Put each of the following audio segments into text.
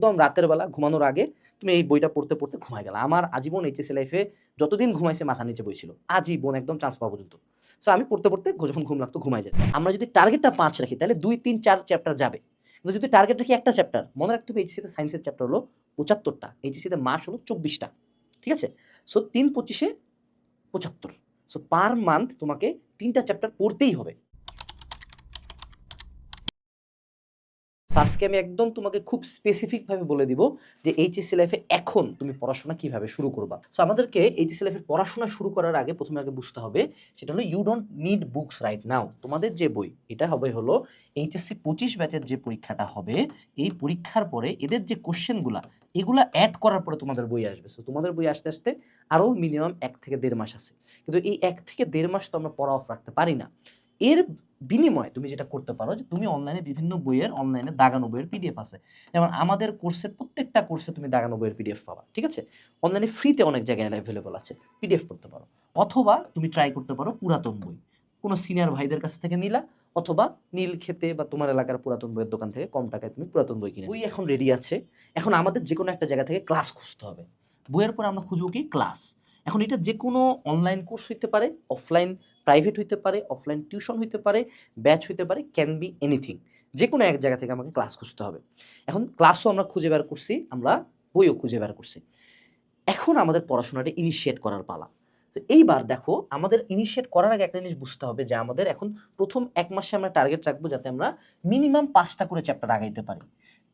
একদম রাতের বেলা ঘুমানোর আগে তুমি এই বইটা পড়তে পড়তে ঘুমায় গেলা। আমার আজীবন এইচএসসি লাইফে যতদিন ঘুমাইছে মাথার নিচে বই ছিল। আজীবন একদম চান্স পাওয়া পর্যন্ত। সো আমি পড়তে, পড়তে যখন ঘুম লাগতো ঘুমায় যেতাম। আমরা যদি টার্গেটটা ৫ রাখি তাহলে ২, ৩, ৪ চ্যাপ্টার যাবে। কিন্তু যদি টার্গেট রাখি একটা চ্যাপ্টার, মনে রাখতে হবে এইচএসসি তে সায়েন্সের চ্যাপ্টার হলো ৭৫ টা। এইচএসসি তে মার্কস হলো ২৪ টা। ঠিক আছে? সো ৩ ২৫ এ ৭৫। সো পার মান্থ তোমাকে ৩ টা চ্যাপ্টার পড়তেই হবে। সো আজকে আমি একদম তোমাকে খুব স্পেসিফিক ভাবে বলে দিব যে এইচএসসি লাইফে এখন তুমি পড়াশোনা কিভাবে শুরু করবা। সো আমাদেরকে এইচএসসি লাইফে পড়াশোনা শুরু করার আগে প্রথমে আগে বুঝতে হবে সেটা হলো you don't need books right now. তোমাদের যে বই এটা হবে হলো এইচএসসি ২৫ ব্যাচের যে পরীক্ষাটা হবে এই পরীক্ষার পরে এদের যে কোশ্চেনগুলা এগুলা অ্যাড করার পরে তোমাদের বই আসবে। সো তোমাদের বই আসতে আসতে আরও মিনিমাম ১ থেকে ১.৫ মাস আছে। কিন্তু এই ১ থেকে ১.৫ মাস তো আমরা পড়া অফ রাখতে পারি না। এর বিনিময়ে তুমি যেটা করতে পারো যে তুমি অনলাইনে বিভিন্ন বইয়ের অনলাইনে দাগানো বইয়ের পিডিএফ আছে। যেমন আমাদের কোর্সের প্রত্যেকটা কোর্সে তুমি দাগানো বইয়ের পিডিএফ পাবা। ঠিক আছে? অনলাইনে ফ্রিতে অনেক জায়গায় অ্যাভেলেবল আছে। পিডিএফ পড়তে পারো। অথবা তুমি ট্রাই করতে পারো পুরাতন বই। কোনো সিনিয়র ভাইদের কাছ থেকে নিলা অথবা নীলক্ষেতে বা তোমার এলাকার পুরাতন বইয়ের দোকান থেকে কম টাকায় তুমি পুরাতন বই কিনে বই এখন রেডি আছে। এখন আমাদের যেকোনো একটা জায়গা থেকে ক্লাস খুঁজতে হবে। বইয়ের পর আমরা খুঁজবো কি? ক্লাস। এখন এটা যেকোনো অনলাইন কোর্স হইতে পারে, অফলাইন প্রাইভেট হইতে পারে, অফলাইন টিউশন হইতে পারে, ব্যাচ হইতে পারে, ক্যান বি এনিথিং। যেকোনো এক জায়গা থেকে আমাকে ক্লাস খুঁজতে হবে। এখন ক্লাসও আমরা খুঁজে বের করছি, আমরা বইও খুঁজে বের করছি। এখন আমাদের পড়াশোনাটা ইনিশিয়েট করার পালা। তো এইবার দেখো আমাদের ইনিশিয়েট করার আগে একটা জিনিস বুঝতে হবে যে আমাদের এখন প্রথম ১ মাসে আমরা টার্গেট রাখবো যাতে আমরা মিনিমাম ৫ টা করে চ্যাপ্টার আগাইতে পারি।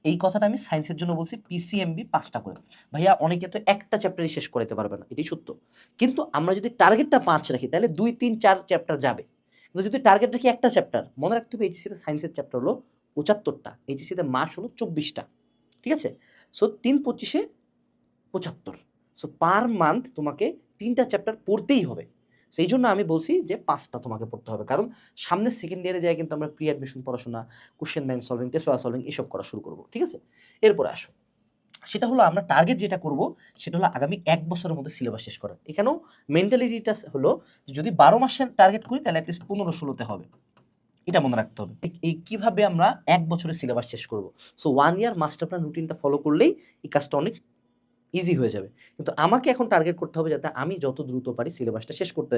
এই কথাটা আমি সায়েন্সের জন্য বলছি পিসিএমবি ৫ টা করে। ভাইয়া অনেকে তো একটা চ্যাপ্টারই শেষ করাইতে পারবে না। এটাই সত্য। কিন্তু আমরা যদি টার্গেটটা ৫ রাখি তাহলে ২, ৩, ৪ চ্যাপ্টার যাবে। কিন্তু যদি টার্গেট রাখি একটা চ্যাপ্টার, মনে রাখতে হবে এইচএসসি তে সায়েন্সের চ্যাপ্টার হলো ৭৫ টা। এইচএসসি তে মার্কস হলো ২৪ টা। ঠিক আছে? সো ৩ ২৫ এ ৭৫। সো পার মান্থ তোমাকে ৩ টা চ্যাপ্টার পড়তেই হবে। সেই জন্য আমি বলছি যে ৫ টা তোমাকে পড়তে হবে। কারণ সামনের সেকেন্ড ইয়ারে যাই কিন্তু আমরা প্রি অ্যাডমিশন পড়াশোনা, question bank solving, test paper solving এসব করা শুরু করব। ঠিক আছে? এরপরে আসো। সেটা হলো আমরা টার্গেট যেটা করব সেটা হলো আগামী ১ বছরের মধ্যে সিলেবাস শেষ করা। এখানেও মেন্টালিটিটা হলো যদি ১২ মাসের টার্গেট করি তাহলে এটলিস্ট ১৫-১৬ তে হবে। এটা মনে রাখতে হবে। এই কিভাবে আমরা ১ বছরে সিলেবাস শেষ করব। সো 1 ইয়ার মাস্টার প্ল্যান রুটিনটা ফলো করলেই এই কাজটা অনেক ইজি হয়ে যাবে। কিন্তু আমাকে এখন টার্গেট করতে হবে যাতে আমি যত দ্রুত পারি সিলেবাসটা শেষ করতে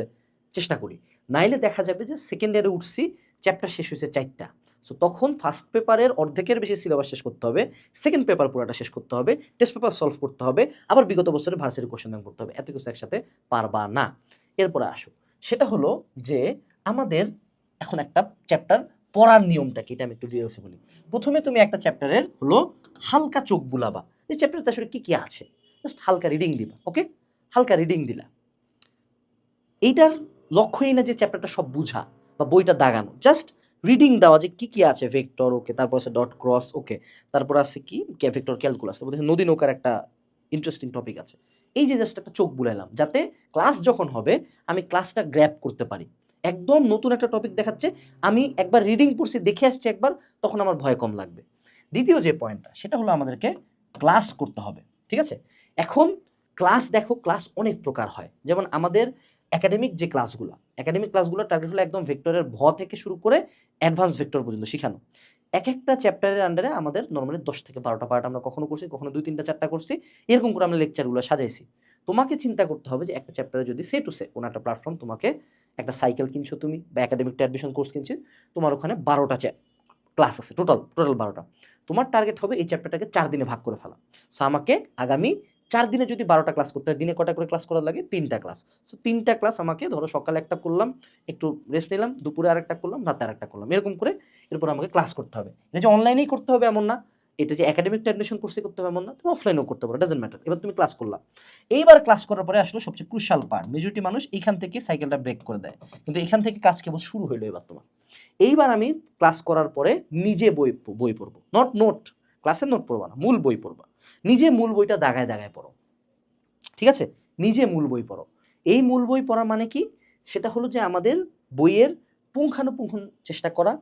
চেষ্টা করি। নাইলে দেখা যাবে যে সেকেন্ড ইয়ারে উঠছি, চ্যাপ্টার শেষ হয়েছে ৪ টা। সো তখন ফার্স্ট পেপারের অর্ধেকের বেশি সিলেবাস শেষ করতে হবে। সেকেন্ড পেপার পুরাটা শেষ করতে হবে। টেস্ট পেপার সলভ করতে হবে। আবার বিগত বছরের ভার্সিটি কোয়েশ্চেন ব্যাংক পড়তে হবে। এত কিছু একসাথে পারবা না। এরপরে আসো। সেটা হলো যে আমাদের এখন একটা চ্যাপ্টার পড়ার নিয়মটা কি এটা আমি একটু ডিটেইলসে বলি। প্রথমে তুমি একটা চ্যাপ্টারের হলো হালকা চোখ বুলাবা। এই চ্যাপ্টারতে আসলে কি আছে? জাস্ট হালকা রিডিং দিবা। ওকে? হালকা রিডিং দিলা। এইটার লক্ষ্যই না যে চ্যাপ্টারটা সব বুঝা বা বইটা দাগানো। জাস্ট রিডিং দেওয়া যে কি আছে ভেক্টর ওকে, তারপর আছে ডট ক্রস ওকে, তারপর আছে কি ভেক্টর ক্যালকুলাস, তারপর নদী নৌকার একটা ইন্টারেস্টিং টপিক আছে। এই যে জাস্ট একটা চোখ বুলাইলাম যাতে ক্লাস যখন হবে আমি ক্লাসটা গ্র্যাব করতে পারি। একদম নতুন একটা টপিক দেখাচ্ছে, আমি একবার রিডিং পড়ছি দেখে আসছি একবার, তখন আমার ভয় কম লাগবে। দ্বিতীয় যে পয়েন্টটা সেটা হলো আমাদেরকে ক্লাস করতে হবে। ঠিক আছে? এখন ক্লাস দেখো ক্লাস অনেক প্রকার হয়। যেমন আমাদের একাডেমিক ক্লাসগুলোর টার্গেট হলো একদম ভেক্টরের থেকে শুরু করে অ্যাডভান্স ভেক্টর পর্যন্ত শিখানো। একটা চ্যাপ্টারের আন্ডারে আমাদের নরমালি ১০ থেকে ১২টা পার্ট আমরা কখনো করছি, কখনো ২-৩টা ৪টা করছি। এরকম করে আমরা লেকচারগুলো সাজাইছি। তোমাকে চিন্তা করতে হবে যে একটা চ্যাপ্টারে যদি সে টু সে কোনো একটা প্ল্যাটফর্ম তোমাকে একটা সাইকেল কিনছো তুমি বা একাডেমিক অ্যাডমিশন কোর্স কিনছো, তোমার ওখানে ১২টা ক্লাস আছে টোটাল ১২টা। তোমার টার্গেট হবে এই চ্যাপ্টারটাকে ৪ দিনে ভাগ করে ফেলা। সো আমাকে আগামী ৪ দিনে যদি ১২টা ক্লাস করতে হয়, দিনে কয়টা করে ক্লাস করা লাগে? ৩টা ক্লাস। সো ৩টা ক্লাস আমাকে ধরো সকালে একটা করলাম, একটু রেস্ট নিলাম, দুপুরে আরেকটা করলাম, রাতে আরেকটা করলাম। এরকম করে এরপর আমাকে ক্লাস করতে হবে। এটা যে অনলাইনেই করতে হবে এমন না। এটা যে একাডেমিক অ্যাডমিশন কোর্সে করতে হবে এমন না। তুমি অফলাইনেও করতে পারো, ডাজন্ট ম্যাটার। এবার তুমি ক্লাস করলা। এইবার ক্লাস করার পরে আসলে সবচেয়ে ক্রুশাল পার্ট। মেজরিটি মানুষ এইখান থেকে সাইকেলটা ব্রেক করে দেয়। কিন্তু এখান থেকে কাজ কেবল শুরু হইলো এবার তোমার। এইবার আমি ক্লাস করার পরে নিজে বই পড়বো। নোট। ক্লাসের নোট পড়বা না, মূল বই পড়বা। নিজে মূল বইটা দাগায় দাগায় পড়ো। ঠিক আছে? নিজে মূল বই পড়ো। এই মূল বই পড়া মানে কি? সেটা হলো যে আমাদের বইয়ের পুঙ্খানুপুঙ্খ চেষ্টা করা,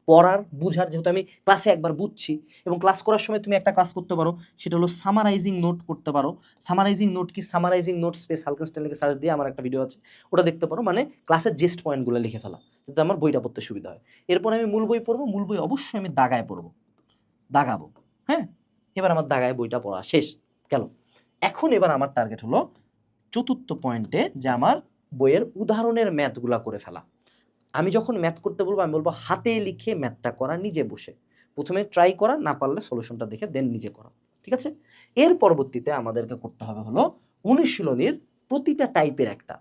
পড়ার, বুঝার। যেহেতু আমি ক্লাসে একবার বুঝছি এবং ক্লাস করার সময় তুমি একটা কাজ করতে পারো, সেটা হলো সামারাইজিং নোট করতে পারো। সামারাইজিং নোট কি? সামারাইজিং নোট স্পেস হালকেনস্টাইন লিখে সার্চ দিয়ে আমার একটা ভিডিও আছে, ওটা দেখতে পারো। মানে ক্লাসের জেস্ট পয়েন্টগুলো লিখে ফেলা, যাতে আমার বইটা পড়তে সুবিধা হয়। এরপর আমি মূল বই পড়বো। মূল বই অবশ্যই আমি দাগায় পড়বো, দাগাবো। হ্যাঁ? এবার আমার দাগায় বইটা পড়া শেষ গেল। এখন এবার আমার টার্গেট হলো চতুর্থ পয়েন্টে যে আমার বইয়ের উদাহরণের ম্যাথগুলা করে ফেলা। আমি যখন ম্যাথ করতে বলবো আমি বলবো হাতে লিখে ম্যাথটা করা, নিজে বসে প্রথমে ট্রাই করা, না পারলে সলিউশনটা দেখে দেন নিজে করা, ঠিক আছে? এর পরবর্তীতে আমাদেরকে করতে হবে হলো অনুশীলনীর প্রতিটা টাইপের একটা।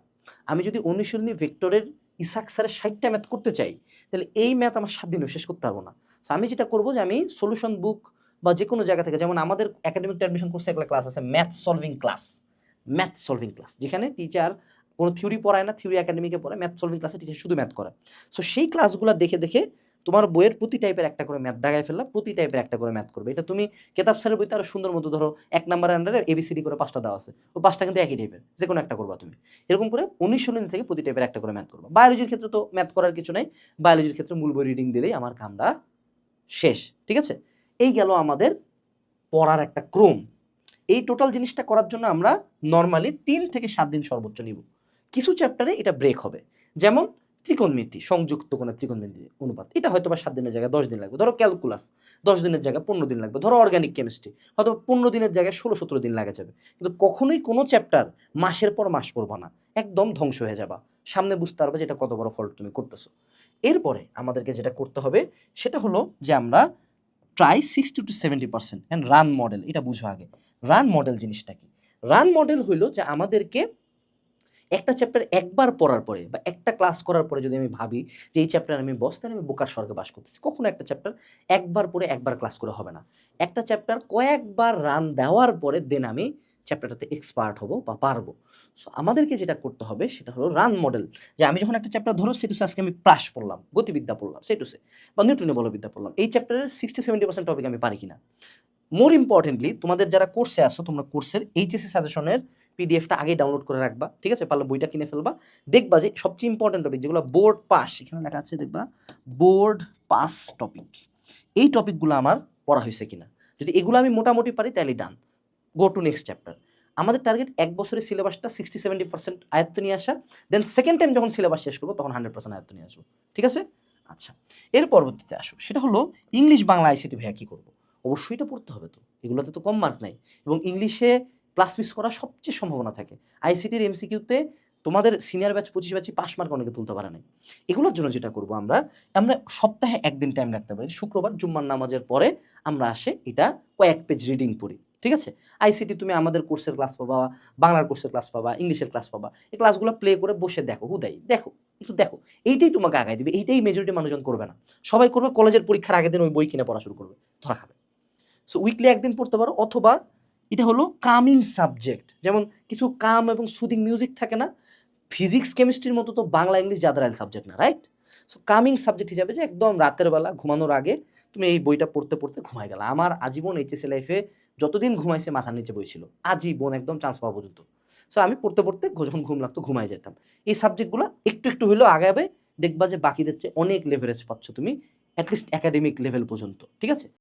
আমি যদি অনুশীলনী ভেক্টরের ইসাক স্যারের 60টা ম্যাথ করতে চাই, তাহলে এই ম্যাথ আমার 7 দিনেও শেষ করতে পারবো না। সো আমি যেটা করবো যে আমি সলিউশন বুক বা যে কোনো জায়গা থেকে, যেমন আমাদের একাডেমিক অ্যাডমিশন কোর্সে একটা ক্লাস আছে ম্যাথ সলভিং ক্লাস, যেখানে টিচার কোনো থিওরি পড়ায় না, থিওরি একাডেমিকে পড়ায়, ম্যাথ সলভিং ক্লাসে টিচার শুধু ম্যাথ করে। সো সেই ক্লাসগুলো দেখে দেখে তোমার বইয়ের প্রতি টাইপের একটা করে ম্যাথ দাগায় ফেললা, প্রতি টাইপের একটা করে ম্যাথ করবে। এটা তুমি কেতাব স্যারের বইতে আরো সুন্দর মতো ধরো 1 নাম্বারের আন্ডারে এবিসিডি করে 5টা দেওয়া আছে, ও 5টা কিন্তু একই টাইপের, যে কোনো একটা করবা তুমি। এরকম করে অনুশীলনী থেকে প্রতি টাইপের একটা করে ম্যাথ করবা। বায়োলজির ক্ষেত্রে তো ম্যাথ করার কিছু নাই, বায়োলজির ক্ষেত্রে মূল বই রিডিং দিলেই আমার কামটা শেষ, ঠিক আছে? এই গেল আমাদের পড়ার একটা ক্রম। এই টোটাল জিনিসটা করার জন্য আমরা নর্মালি 3 থেকে 7 দিন সর্বোচ্চ নিব। কিছু চ্যাপ্টারে এটা ব্রেক হবে, যেমন ত্রিকোণমিতি, সংযুক্ত কোণের ত্রিকোণমিতি অনুপাত, এটা হয়তো বা 7 দিনের জায়গায় 10 দিন লাগবে। ধরো ক্যালকুলাস 10 দিনের জায়গায় 15 দিন লাগবে। ধরো অর্গানিক কেমিস্ট্রি হয়তো 15 দিনের জায়গায় 16-17 দিন লাগে যাবে। কিন্তু কখনোই কোনো চ্যাপ্টার মাসের পর মাস পড়বা না, একদম ধ্বংস হয়ে যাবা। সামনে বুঝতে পারবে যে এটা কত বড় ফল্ট তুমি করতেছো। এরপরে আমাদেরকে যেটা করতে হবে সেটা হলো যে আমরা try 60 to 70% and run model. এটা বুঝো আগে, রান মডেল জিনিসটা কি? রান মডেল হইলো যে আমাদেরকে একটা চ্যাপ্টার একবার পড়ার পরে বা একটা ক্লাস করার পরে যদি আমি ভাবি যে এই চ্যাপ্টার আমি বস, তাহলে আমি বোকার স্বর্গে বাস করতেছি। কখনো একটা চ্যাপ্টার একবার পড়ে একবার ক্লাস করে হবে না। একটা চ্যাপ্টার কয়েকবার রান দেওয়ার পরে দেন আমি চ্যাপ্টারটাতে এক্সপার্ট হব বা পারবো। সো আমাদেরকে যেটা করতে হবে সেটা হলো রান মডেল। যে আমি যখন একটা চ্যাপ্টার ধরো সেটুসে আজকে আমি প্রাস পড়লাম, গতিবিদ্যা পড়লাম সেটুসে, বা নিউটনের বলবিদ্যা পড়লাম, এই চ্যাপ্টারের 60-70% টপিক আমি পারি কিনা। মোর ইম্পর্টেন্টলি তোমাদের যারা কোর্সে আসো, তোমরা কোর্সের এইচএসসি সাজেশনের পিডিএফটা আগে ডাউনলোড করে রাখবা, ঠিক আছে? পারলে বইটা কিনে ফেলবা। দেখবা যে সবচেয়ে ইম্পর্টেন্ট টপিক যেগুলো বোর্ড পাস, এখানে লেখা আছে দেখবা বোর্ড পাস টপিক, এই টপিকগুলো আমার পড়া হয়েছে কিনা। যদি এগুলো আমি মোটামুটি পারি তাহলে ডান, গো টু নেক্সট চ্যাপ্টার। আমাদের টার্গেট 1 বছরের সিলেবাসটা 60-70% আয়ত্ত নিয়ে আসা, দেন সেকেন্ড টাইম যখন সিলেবাস শেষ করবো তখন 100% আয়ত্ত নিয়ে আসবো, ঠিক আছে? আচ্ছা, এর পরবর্তীতে আসো, সেটা হলো ইংলিশ বাংলা আইসিটি ভাইয়া কী করবো? অবশ্যই এটা পড়তে হবে, তো এগুলোতে তো কম মার্ক নাই, এবং ইংলিশে প্লাস মিস করার সবচেয়ে সম্ভাবনা থাকে। আইসিটির এমসিকিউতে তোমাদের সিনিয়র ব্যাচ 25 ব্যাচে পাস মার্ক অনেকে তুলতে পারে নাই। এগুলোর জন্য যেটা করবো আমরা, আমরা সপ্তাহে 1 দিন টাইম রাখতে পারি, শুক্রবার জুম্মার নামাজের পরে আমরা আসে এটা কয়েক পেজ রিডিং পড়ি, ঠিক আছে? আইসিটি তুমি আমাদের কোর্সের ক্লাস পাবা, বাংলার কোর্সের ক্লাস পাবা, ইংলিশের ক্লাস পাবা। এই ক্লাসগুলো প্লে করে বসে দেখো, হুদাই দেখো, একটু দেখো, এইটাই তোমাকে আগায় দিবে। এইটাই মেজরিটি মানুষজন করবে না, সবাই করবে কলেজের পরীক্ষার আগের দিন ওই বই কিনে পড়া শুরু করবে, ধরা খাবে। সো উইকলি 1 দিন পড়তে পারো, অথবা এটা হলো কামিং সাবজেক্ট, যেমন কিছু কাম এবং সুদিং মিউজিক থাকে না, ফিজিক্স কেমিস্ট্রির মতো তো বাংলা ইংলিশ জাদারাইল সাবজেক্ট না, রাইট? সো কামিং সাবজেক্ট হিসাবে যে একদম রাতের বেলা ঘুমানোর আগে তুমি এই বইটা পড়তে পড়তে ঘুমাই গেলা। আমার আজীবন এইচএসসি লাইফে যতদিন ঘুমাইছে মাথার নিচে বই ছিল, আজীবন একদম চান্স পাওয়া পর্যন্ত। সো আমি পড়তে পড়তে যখন ঘুম লাগতো ঘুমাই যেতাম। এই সাবজেক্টগুলো একটু একটু হলেও আগাবে, দেখবা যে বাকিদের চেয়ে অনেক লেভারেজ পাচ্ছ তুমি, অ্যাটলিস্ট একাডেমিক লেভেল পর্যন্ত, ঠিক আছে?